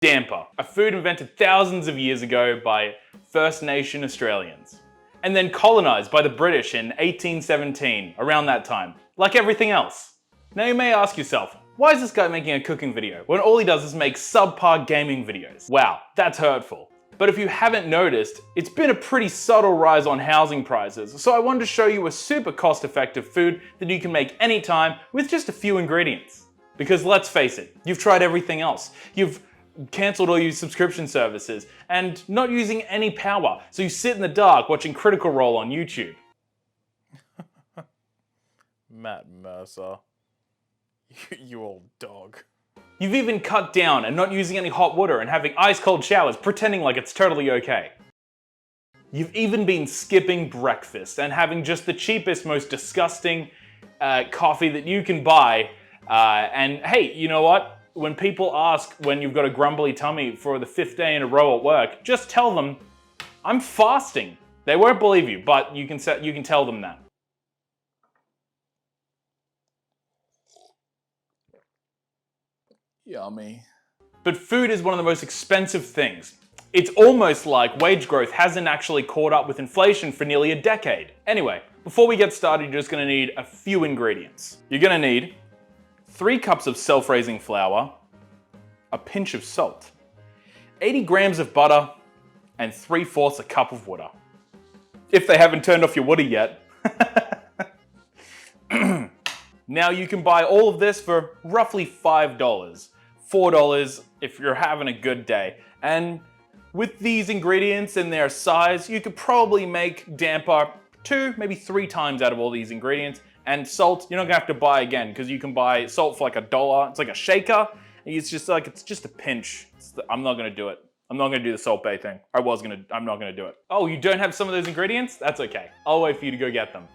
Damper, a food invented thousands of years ago by First Nation Australians, and then colonized by the British in 1817, around that time, like everything else. Now you may ask yourself, why is this guy making a cooking video when all he does is make subpar gaming videos? Wow, that's hurtful. But if you haven't noticed, it's been a pretty subtle rise on housing prices, so I wanted to show you a super cost-effective food that you can make anytime with just a few ingredients. Because let's face it, you've tried everything else. You've cancelled all your subscription services and not using any power, so you sit in the dark watching Critical Role on YouTube. Matt Mercer. You old dog. You've even cut down and not using any hot water and having ice cold showers pretending like it's totally okay. You've even been skipping breakfast and having just the cheapest, most disgusting coffee that you can buy. And hey, you know what? When people ask when you've got a grumbly tummy for the 5th day in a row at work, just tell them, I'm fasting. They won't believe you, but you can tell them that. Yummy. But food is one of the most expensive things. It's almost like wage growth hasn't actually caught up with inflation for nearly a decade. Anyway, before we get started, you're just gonna need a few ingredients. You're gonna need 3 cups of self-raising flour, a pinch of salt, 80 grams of butter, and 3/4 a cup of water. If they haven't turned off your water yet. Now you can buy all of this for roughly $5. $4 if you're having a good day. And with these ingredients and their size, you could probably make damper 2, maybe 3 times out of all these ingredients. And salt, you're not gonna have to buy again because you can buy salt for like $1. It's like a shaker. And it's just a pinch. I'm not gonna do it. I'm not gonna do the Salt Bae thing. I'm not gonna do it. Oh, you don't have some of those ingredients? That's okay. I'll wait for you to go get them.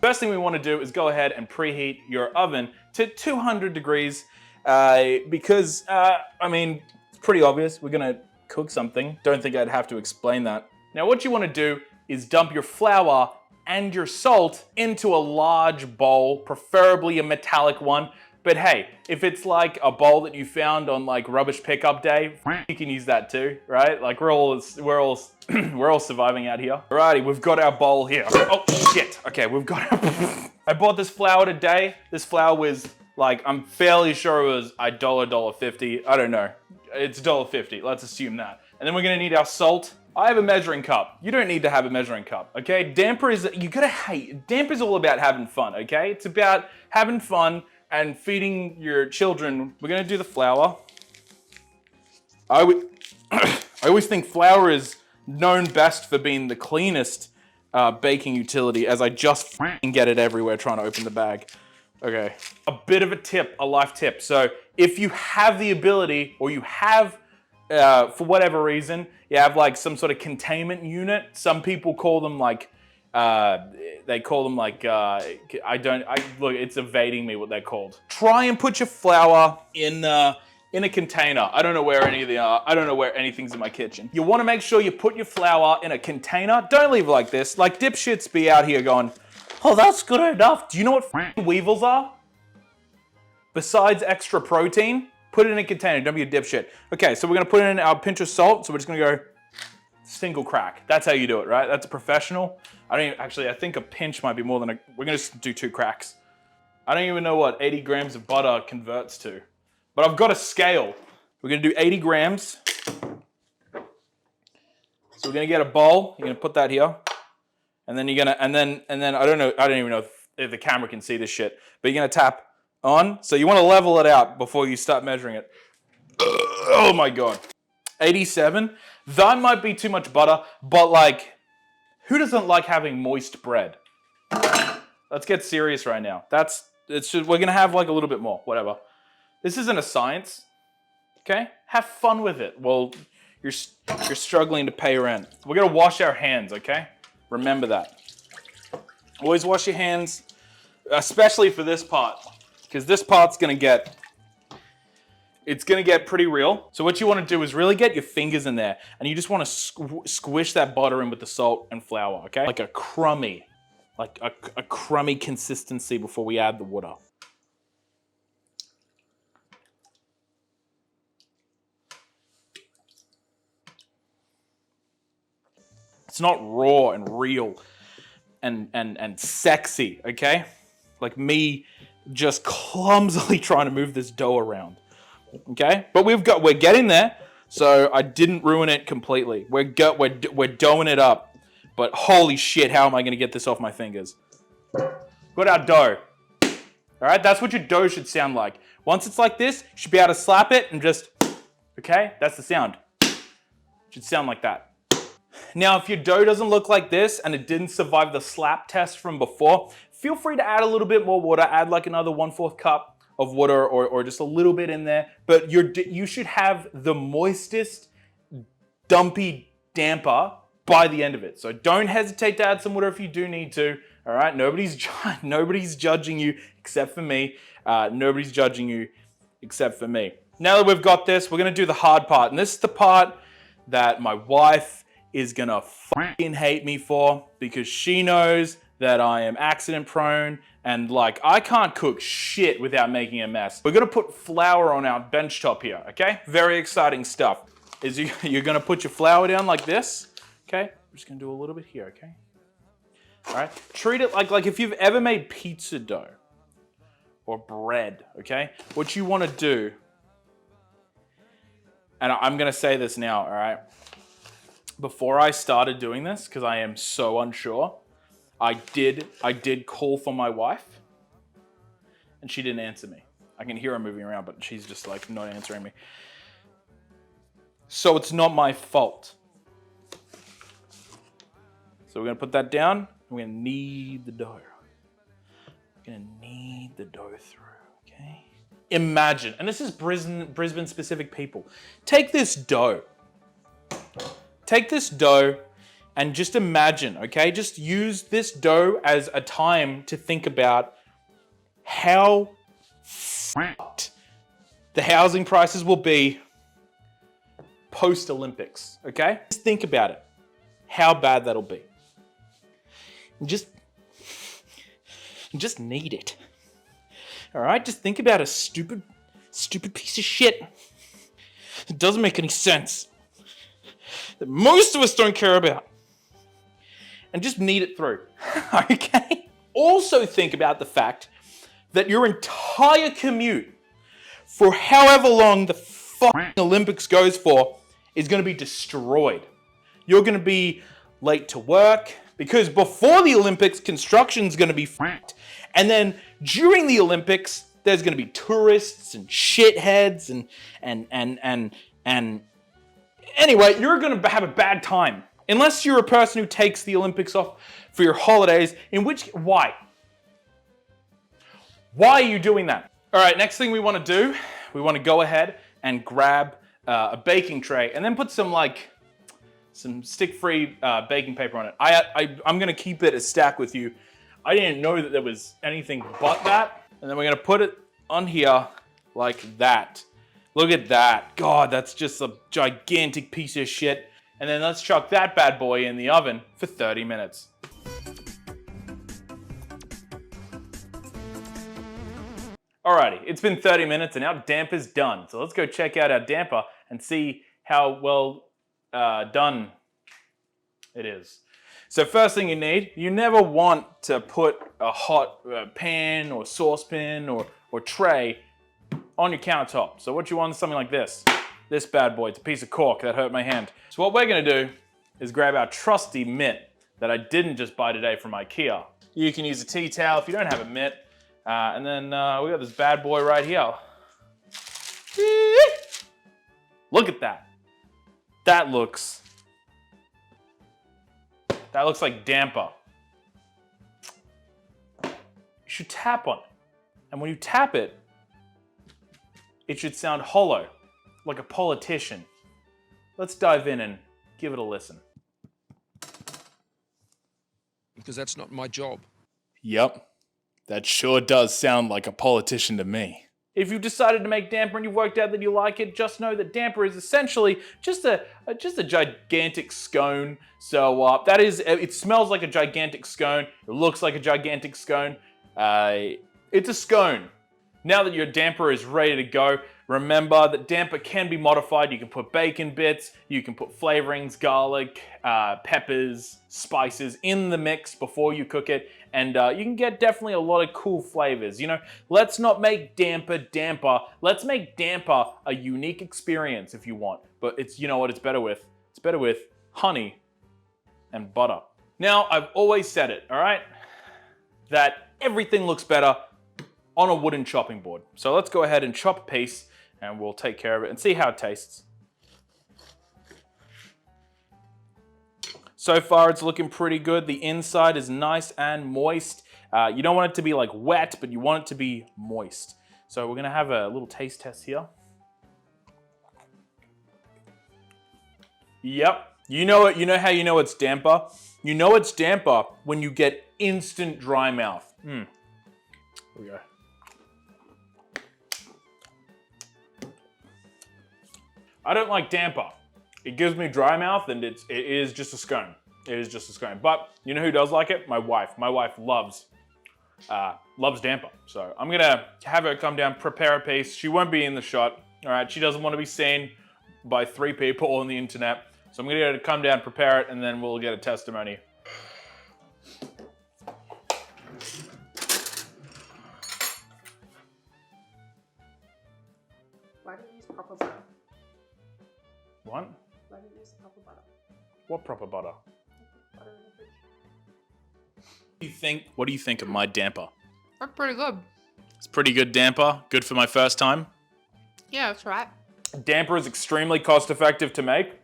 First thing we want to do is go ahead and preheat your oven to 200 degrees because, I mean, it's pretty obvious. We're going to cook something. Don't think I'd have to explain that. Now, what you want to do is dump your flour and your salt into a large bowl, preferably a metallic one. But hey, if it's like a bowl that you found on like rubbish pickup day, you can use that too, right? Like we're all surviving out here. Alrighty, we've got our bowl here. Oh shit! Okay, we've got. I bought this flour today. This flour was like, I'm fairly sure it was $1.50. I don't know. It's $1.50. Let's assume that. And then we're gonna need our salt. I have a measuring cup. You don't need to have a measuring cup, okay? Damper is all about having fun, okay? It's about having fun and feeding your children. We're gonna do the flour. I always think flour is known best for being the cleanest baking utility, as I just get it everywhere trying to open the bag. Okay, a bit of a tip, a life tip. So if you have the ability, or you have, for whatever reason, you have like some sort of containment unit. Some people call them like, look, it's evading me what they're called. Try and put your flour in a container. I don't know where any of the I don't know where anything's in my kitchen. You want to make sure you put your flour in a container. Don't leave it like this. Like dipshits be out here going, oh, that's good enough. Do you know what weevils are? Besides extra protein, put it in a container. Don't be a dipshit. Okay, so we're gonna put in our pinch of salt. So we're just gonna go single crack. That's how you do it, right? That's a professional. I think a pinch might be more than we're gonna just do 2 cracks. I don't even know what 80 grams of butter converts to, but I've got a scale. We're gonna do 80 grams. So we're gonna get a bowl. You're gonna put that here, and then you're gonna, and then I don't even know if the camera can see this shit, but you're gonna tap on. So you want to level it out before you start measuring it. Oh my God. 87. That might be too much butter, but like, who doesn't like having moist bread? Let's get serious right now. We're gonna have like a little bit more, whatever. This isn't a science, okay? Have fun with it. Well, you're struggling to pay rent. We're gonna wash our hands, okay? Remember that. Always wash your hands, especially for this part, because this part's gonna get It's gonna get pretty real. So what you wanna do is really get your fingers in there and you just wanna squish that butter in with the salt and flour, okay? Like a crummy consistency before we add the water. It's not raw and real and sexy, okay? Like me just clumsily trying to move this dough around, okay? But we're getting there, so I didn't ruin it completely. We're doughing it up, but holy shit, how am I gonna get this off my fingers? Got our dough. All right, that's what your dough should sound like. Once it's like this, you should be able to slap it and just, okay? That's the sound. It should sound like that. Now, if your dough doesn't look like this and it didn't survive the slap test from before, feel free to add a little bit more water. Add like another 1/4 cup of water or just a little bit in there. But you should have the moistest, dumpy damper by the end of it. So don't hesitate to add some water if you do need to. All right, nobody's judging you except for me. Nobody's judging you except for me. Now that we've got this, we're gonna do the hard part. And this is the part that my wife is gonna fucking hate me for, because she knows that I am accident prone and like I can't cook shit without making a mess. We're gonna put flour on our bench top here, okay? Very exciting stuff. You're gonna put your flour down like this, okay? I'm just gonna do a little bit here, okay? All right, treat it like if you've ever made pizza dough or bread, okay? What you wanna do, and I'm gonna say this now, all right? Before I started doing this, because I am so unsure, I did call for my wife, and she didn't answer me. I can hear her moving around, but she's just like not answering me. So it's not my fault. So we're gonna put that down. We're gonna knead the dough. We're gonna knead the dough through, okay? Imagine, and this is Brisbane specific people. Take this dough and just imagine, okay? Just use this dough as a time to think about how fucked the housing prices will be post-Olympics, okay? Just think about it, how bad that'll be. And just knead it, all right? Just think about a stupid piece of shit. It doesn't make any sense, that most of us don't care about. And just knead it through, okay? Also think about the fact that your entire commute for however long the fucking Olympics goes for is gonna be destroyed. You're gonna be late to work, because before the Olympics, construction's gonna be fucked. And then during the Olympics, there's gonna be tourists and shitheads and anyway, you're gonna have a bad time. Unless you're a person who takes the Olympics off for your holidays, why? Why are you doing that? All right, next thing we wanna do, we wanna go ahead and grab a baking tray and then put some stick-free baking paper on it. I'm gonna keep it a stack with you. I didn't know that there was anything but that. And then we're gonna put it on here like that. Look at that. God, that's just a gigantic piece of shit. And then let's chuck that bad boy in the oven for 30 minutes. Alrighty, it's been 30 minutes and our damper's done. So let's go check out our damper and see how well done it is. So first thing you never want to put a hot pan or saucepan or tray on your countertop. So what you want is something like this. This bad boy, it's a piece of cork that hurt my hand. So what we're gonna do is grab our trusty mitt that I didn't just buy today from IKEA. You can use a tea towel if you don't have a mitt. And then we got this bad boy right here. Look at that. That looks like damper. You should tap on it. And when you tap it, it should sound hollow, like a politician. Let's dive in and give it a listen. Because that's not my job. Yep, that sure does sound like a politician to me. If you've decided to make damper and you've worked out that you like it, just know that damper is essentially just a gigantic scone. So that is, it smells like a gigantic scone. It looks like a gigantic scone. It's a scone. Now that your damper is ready to go, remember that damper can be modified. You can put bacon bits, you can put flavorings, garlic, peppers, spices in the mix before you cook it, and you can get definitely a lot of cool flavors. You know, let's not make damper damper. Let's make damper a unique experience if you want. But it's, you know what it's better with? It's better with honey and butter. Now, I've always said it, all right? That everything looks better on a wooden chopping board. So let's go ahead and chop a piece and we'll take care of it and see how it tastes. So far it's looking pretty good. The inside is nice and moist. You don't want it to be like wet, but you want it to be moist. So we're gonna have a little taste test here. Yep, you know it. You know how you know it's damper? You know it's damper when you get instant dry mouth. Here we go. I don't like damper. It gives me dry mouth and it is just a scone. It is just a scone. But you know who does like it? My wife. My wife loves damper. So I'm gonna have her come down, prepare a piece. She won't be in the shot. All right, she doesn't want to be seen by 3 people on the internet. So I'm gonna get her to come down, prepare it, and then we'll get a testimony. Why don't you use proper butter? What? Why don't you use proper butter? What proper butter? Butter in the fridge. What do you think of my damper? That's pretty good. It's pretty good damper. Good for my first time. Yeah, that's right. Damper is extremely cost effective to make.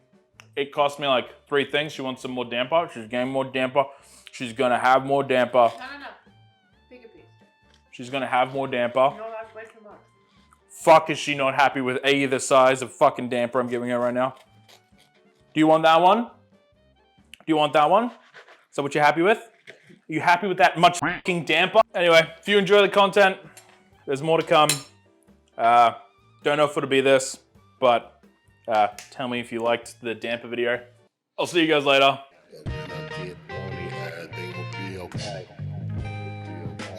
It cost me like 3 things. She wants some more damper. She's getting more damper. She's gonna have more damper. No. Bigger piece. She's gonna have more damper. No, that's way too much. Fuck is she not happy with either size of fucking damper I'm giving her right now? Do you want that one? Do you want that one? Is that what you're happy with? Are you happy with that much fucking damper? Anyway, if you enjoy the content, there's more to come. Don't know if it'll be this, but tell me if you liked the damper video. I'll see you guys later.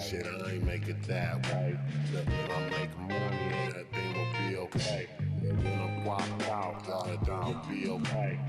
Shit, I ain't make it that way. But when I make money, everything will be okay. And when I walk out, I'll be okay.